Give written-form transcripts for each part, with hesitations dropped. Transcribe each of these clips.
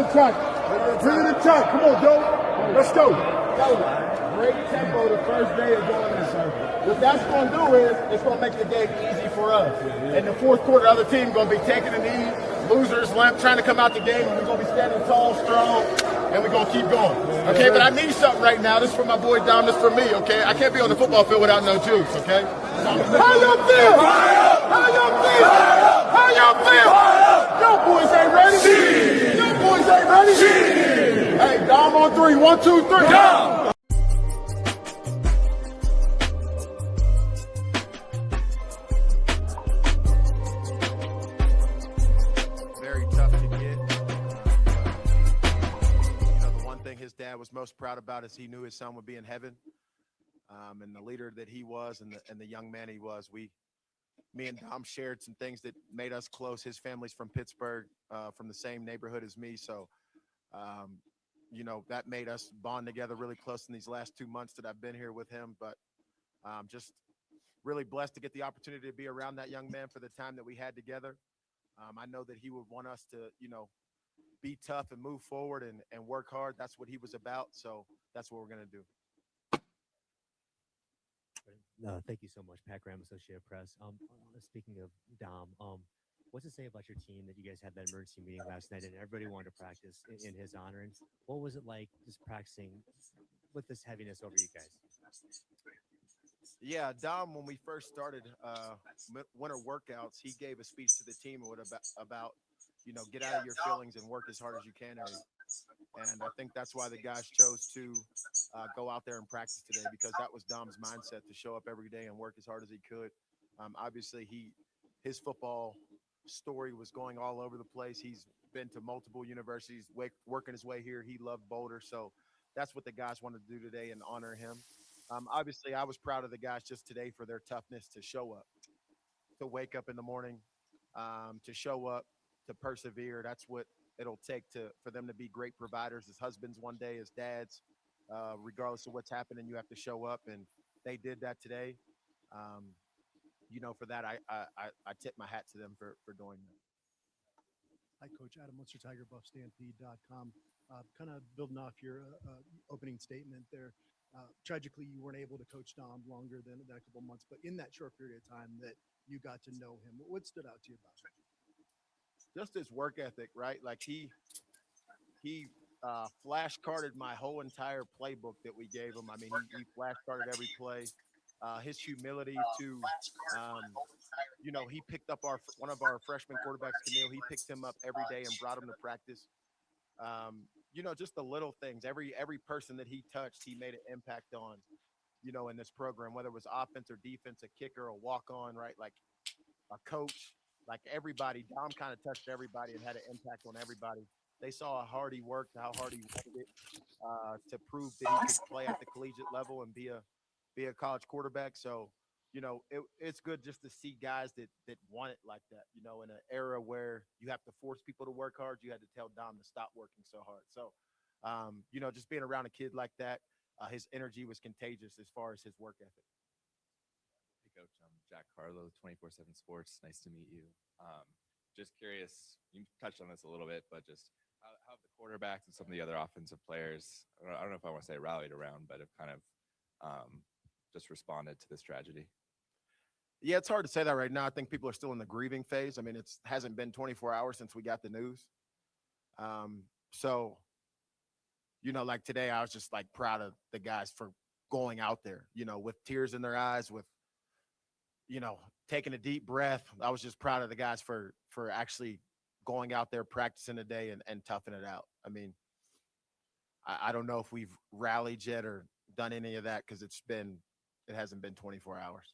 attack. Bring it attack. Come on, Joe. Let's go. Great tempo the first day of doing this, sir. What that's going to do is it's going to make the game easy for us. In the fourth quarter, the other team going to be taking a knee, losers, limp, trying to come out the game, and we're going to be standing tall, strong, and we're going to keep going. Okay, but I need something right now. This is for my boy Dom. This is for me, okay? I can't be on the football field without no juice, okay? How y'all feel? How y'all feel? How y'all feel? Y'all boys ain't ready. Y'all boys ain't ready. Hey, Dom on three. 1, 2, 3. Go! His dad was most proud about is he knew his son would be in heaven, and the leader that he was and the young man he was. Me and Dom shared some things that made us close. His family's from Pittsburgh, from the same neighborhood as me, so that made us bond together really close in these last 2 months that I've been here with him. But just really blessed to get the opportunity to be around that young man for the time that we had together. I know that he would want us to be tough and move forward and work hard. That's what he was about. So that's what we're going to do. No, thank you so much, Pat Graham, Associated Press. Speaking of Dom, what's to say about your team that you guys had that emergency meeting last night and everybody wanted to practice in his honor? And what was it like just practicing with this heaviness over you guys? Yeah, Dom, when we first started winter workouts, he gave a speech to the team about get out of your feelings and work as hard as you can. And I think that's why the guys chose to go out there and practice today, because that was Dom's mindset, to show up every day and work as hard as he could. Obviously, his football story was going all over the place. He's been to multiple universities, working his way here. He loved Boulder. So that's what the guys wanted to do today and honor him. Obviously, I was proud of the guys just today for their toughness to show up, to wake up in the morning, to show up, to persevere. That's what it'll take for them to be great providers as husbands one day, as dads, regardless of what's happening. You have to show up, and they did that today. For that, I tip my hat to them for doing that. Hi, Coach Adam Munster, TigerBuffStampede.com. Kind of building off your opening statement there. Tragically, you weren't able to coach Dom longer than a couple months, but in that short period of time that you got to know him, what stood out to you about him? Just his work ethic, right? Like he flashcarded my whole entire playbook that we gave him. I mean, he flashcarded every play. His humility to, he picked up one of our freshman quarterbacks, Camille. He picked him up every day and brought him to practice. Just the little things. Every person that he touched, he made an impact on, in this program, whether it was offense or defense, a kicker, a walk-on, right? Like a coach. Like everybody, Dom kind of touched everybody and had an impact on everybody. They saw how hard he worked, how hard he wanted it to prove that he could play at the collegiate level and be a college quarterback. So, it's good just to see guys that want it like that. In an era where you have to force people to work hard, you had to tell Dom to stop working so hard. So, just being around a kid like that, his energy was contagious as far as his work ethic. Coach, I'm Jack Carlo, 24/7 Sports. Nice to meet you. Just curious, you touched on this a little bit, but just how the quarterbacks and some of the other offensive players, I don't know if I want to say rallied around, but have kind of just responded to this tragedy. Yeah, it's hard to say that right now. I think people are still in the grieving phase. I mean, it hasn't been 24 hours since we got the news. So, like today, I was just like proud of the guys for going out there, with tears in their eyes, with taking a deep breath. I was just proud of the guys for actually going out there, practicing today and toughing it out. I mean, I don't know if we've rallied yet or done any of that because it hasn't been 24 hours.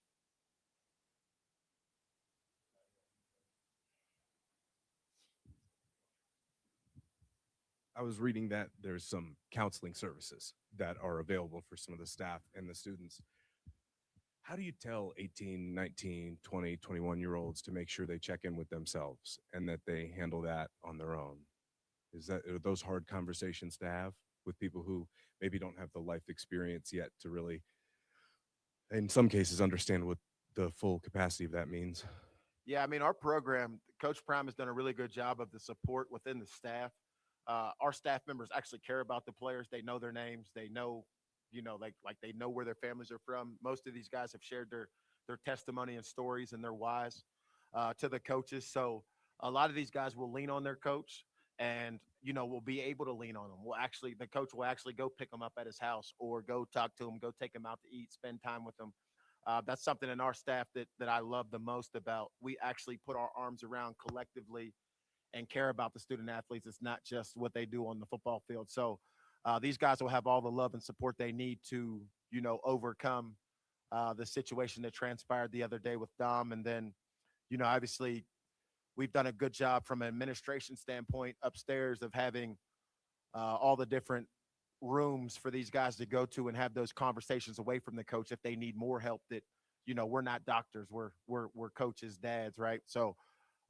I was reading that there's some counseling services that are available for some of the staff and the students. How do you tell 18, 19, 20, 21-year-olds to make sure they check in with themselves and that they handle that on their own? Are those hard conversations to have with people who maybe don't have the life experience yet to really, in some cases, understand what the full capacity of that means? Yeah, I mean, our program, Coach Prime has done a really good job of the support within the staff. our staff members actually care about the players. They know their names. They know, like they know where their families are from. Most of these guys have shared their testimony and stories and their whys to the coaches. So a lot of these guys will lean on their coach, and will be able to lean on them. The coach will actually go pick them up at his house or go talk to him, go take him out to eat, spend time with them. That's something in our staff that I love the most about. We actually put our arms around collectively and care about the student athletes. It's not just what they do on the football field. So these guys will have all the love and support they need to, overcome the situation that transpired the other day with Dom. And then, obviously we've done a good job from an administration standpoint upstairs of having all the different rooms for these guys to go to and have those conversations away from the coach if they need more help. That we're not doctors, we're coaches, dads, right? So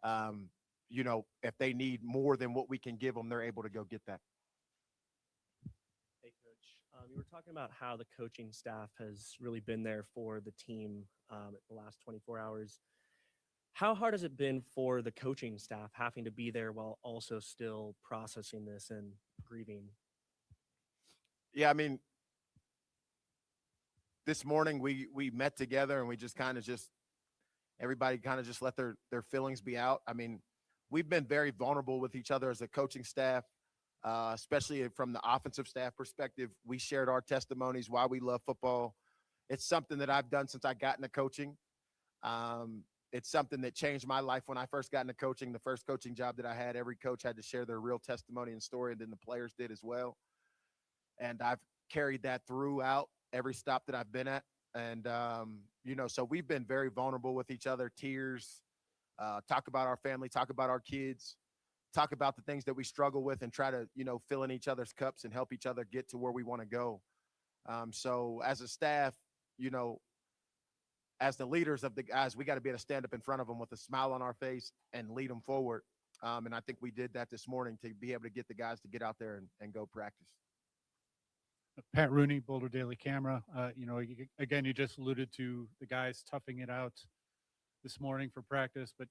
if they need more than what we can give them, they're able to go get that. Hey, Coach. You were talking about how the coaching staff has really been there for the team the last 24 hours. How hard has it been for the coaching staff having to be there while also still processing this and grieving? Yeah, I mean, this morning we met together and we just everybody kind of just let their feelings be out. I mean, we've been very vulnerable with each other as a coaching staff, especially from the offensive staff perspective. We shared our testimonies, why we love football. It's something that I've done since I got into coaching. It's something that changed my life when I first got into coaching. The first coaching job that I had, every coach had to share their real testimony and story, and then the players did as well. And I've carried that throughout every stop that I've been at. And, so we've been very vulnerable with each other, tears, talk about our family, talk about our kids, talk about the things that we struggle with, and try to, fill in each other's cups and help each other get to where we want to go. So as a staff, as the leaders of the guys, we got to be able to stand up in front of them with a smile on our face and lead them forward. And I think we did that this morning to be able to get the guys to get out there and go practice. Pat Rooney, Boulder Daily Camera. Again, you just alluded to the guys toughing it out this morning for practice, but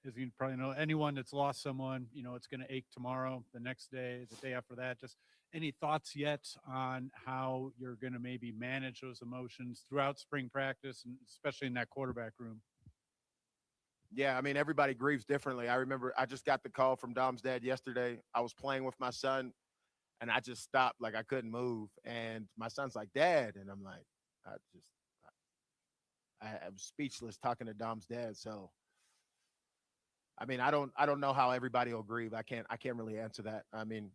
as you probably know, anyone that's lost someone, it's going to ache tomorrow, the next day, the day after that. Just any thoughts yet on how you're going to maybe manage those emotions throughout spring practice, and especially in that quarterback room? Yeah, I mean, everybody grieves differently. I remember I just got the call from Dom's dad yesterday. I was playing with my son, and I just stopped, like I couldn't move. And my son's like, "Dad," and I'm like, I'm speechless talking to Dom's dad. So, I mean, I don't know how everybody will grieve. I can't really answer that. I mean,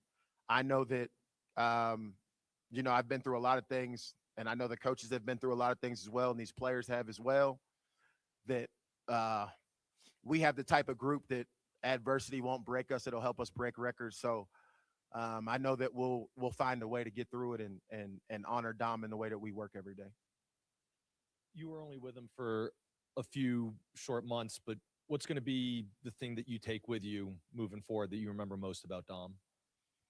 I know that, I've been through a lot of things, and I know the coaches have been through a lot of things as well, and these players have as well. That we have the type of group that adversity won't break us; it'll help us break records. So, I know that we'll find a way to get through it and honor Dom in the way that we work every day. You were only with him for a few short months, but what's going to be the thing that you take with you moving forward that you remember most about Dom?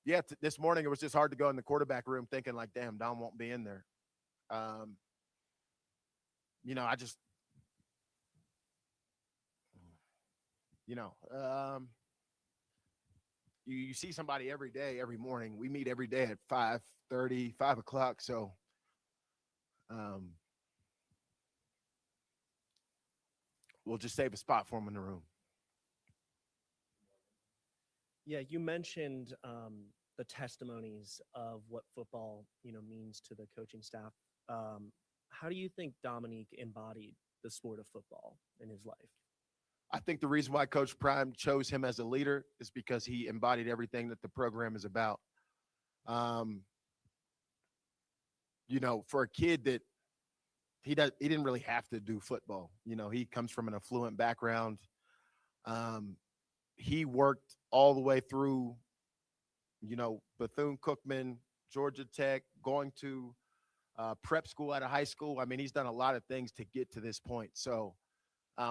Yeah, this morning it was just hard to go in the quarterback room thinking like, damn, Dom won't be in there. I just, you see somebody every day, every morning. We meet every day at 5:30, 5 o'clock. So, we'll just save a spot for him in the room. Yeah, you mentioned the testimonies of what football, means to the coaching staff. How do you think Dominique embodied the sport of football in his life? I think the reason why Coach Prime chose him as a leader is because he embodied everything that the program is about. For a kid that he didn't really have to do football. He comes from an affluent background. He worked all the way through, Bethune-Cookman, Georgia Tech, going to prep school out of high school. I mean, he's done a lot of things to get to this point. So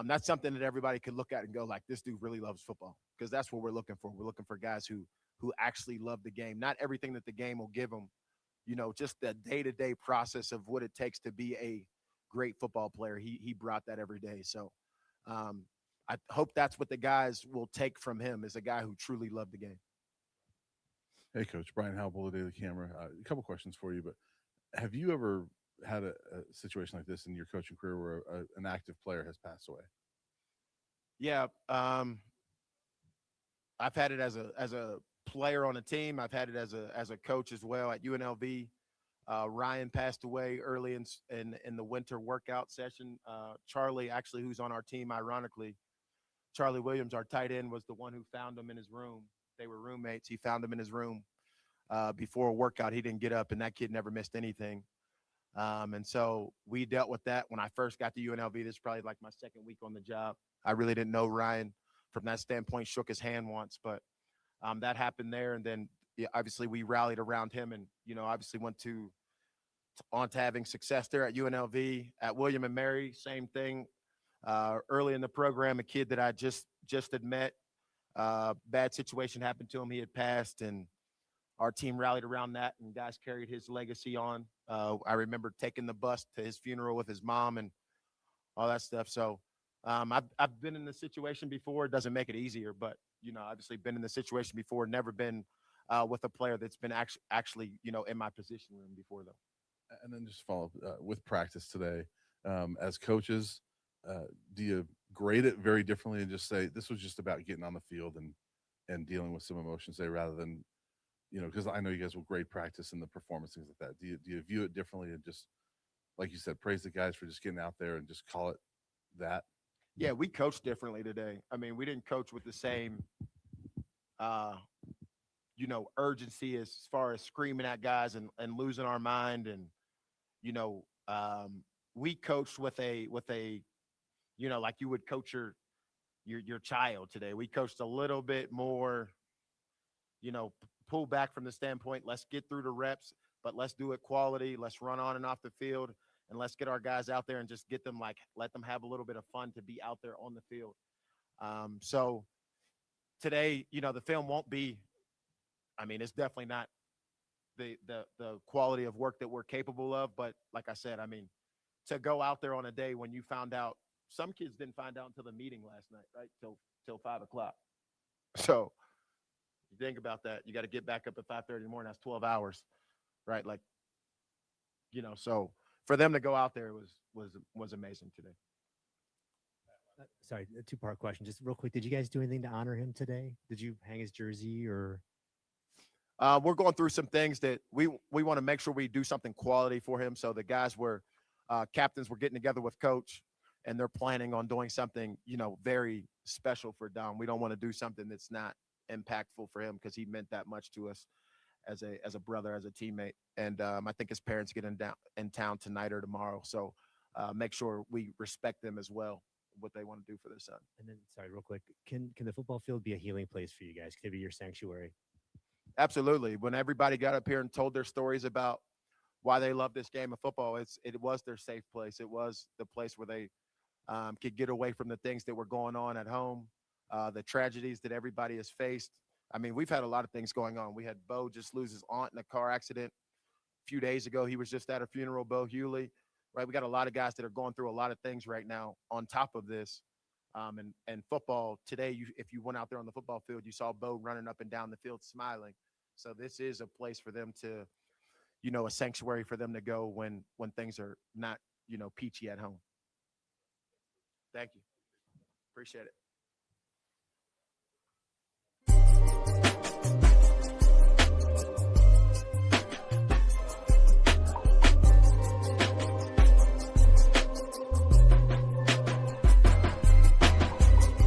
that's something that everybody could look at and go like, this dude really loves football, because that's what we're looking for. We're looking for guys who actually love the game, not everything that the game will give them, just the day-to-day process of what it takes to be a great football player. He brought that every day. So I hope that's what the guys will take from him, is a guy who truly loved the game. Hey, Coach. Brian Howell, Daily Camera. A couple questions for you, but have you ever had a situation like this in your coaching career where an active player has passed away? Yeah, I've had it as a player on a team. I've had it as a coach as well at UNLV. Ryan passed away early in the winter workout session. Charlie, actually, who's on our team, ironically, Charlie Williams, our tight end, was the one who found him in his room. They were roommates. He found him in his room before a workout. He didn't get up, and that kid never missed anything. And so we dealt with that when I first got to UNLV. This is probably like my second week on the job. I really didn't know Ryan from that standpoint, shook his hand once, but that happened there. And then obviously we rallied around him and, obviously went on to having success there at UNLV. At William and Mary, same thing. Early in the program, a kid that I just had met, bad situation happened to him. He had passed, and our team rallied around that, and guys carried his legacy on. I remember taking the bus to his funeral with his mom and all that stuff. So I've been in the situation before. It doesn't make it easier, but obviously been in the situation before. Never been with a player that's been actually in my position room before, though. And then just follow up with practice today. As coaches, do you grade it very differently and just say this was just about getting on the field and dealing with some emotions today, rather than because I know you guys will grade practice and the performance, things like that. Do you view it differently and just, like you said, praise the guys for just getting out there and just call it that? Yeah, we coached differently today. I mean, we didn't coach with the same, urgency as far as screaming at guys and losing our mind. And, we coached with a, like you would coach your child today. We coached a little bit more, pull back from the standpoint. Let's get through the reps, but let's do it quality. Let's run on and off the field. And let's get our guys out there and just get them, let them have a little bit of fun to be out there on the field. So today, the film won't be, it's definitely not the quality of work that we're capable of. But like I said, to go out there on a day when you found out, some kids didn't find out until the meeting last night, right? Till 5:00. So you think about that. You got to get back up at 5:30 in the morning. That's 12 hours, right? So for them to go out there was amazing today. Sorry, a two-part question. Just real quick, did you guys do anything to honor him today? Did you hang his jersey or? We're going through some things that we want to make sure we do something quality for him. So the guys captains were getting together with coach, and they're planning on doing something, very special for Dom. We don't want to do something that's not impactful for him because he meant that much to us as a brother, as a teammate. And I think his parents get in town tonight or tomorrow. So make sure we respect them as well, what they want to do for their son. And then, sorry, real quick, can the football field be a healing place for you guys? Can it be your sanctuary? Absolutely. When everybody got up here and told their stories about why they love this game of football, it was their safe place. It was the place where they could get away from the things that were going on at home, the tragedies that everybody has faced. We've had a lot of things going on. We had Bo just lose his aunt in a car accident a few days ago. He was just at a funeral, Bo Hewley, right? We got a lot of guys that are going through a lot of things right now on top of this. And football today, if you went out there on the football field, you saw Bo running up and down the field smiling. So this is a place for them to, a sanctuary for them to go when things are not, peachy at home. Thank you. Appreciate it.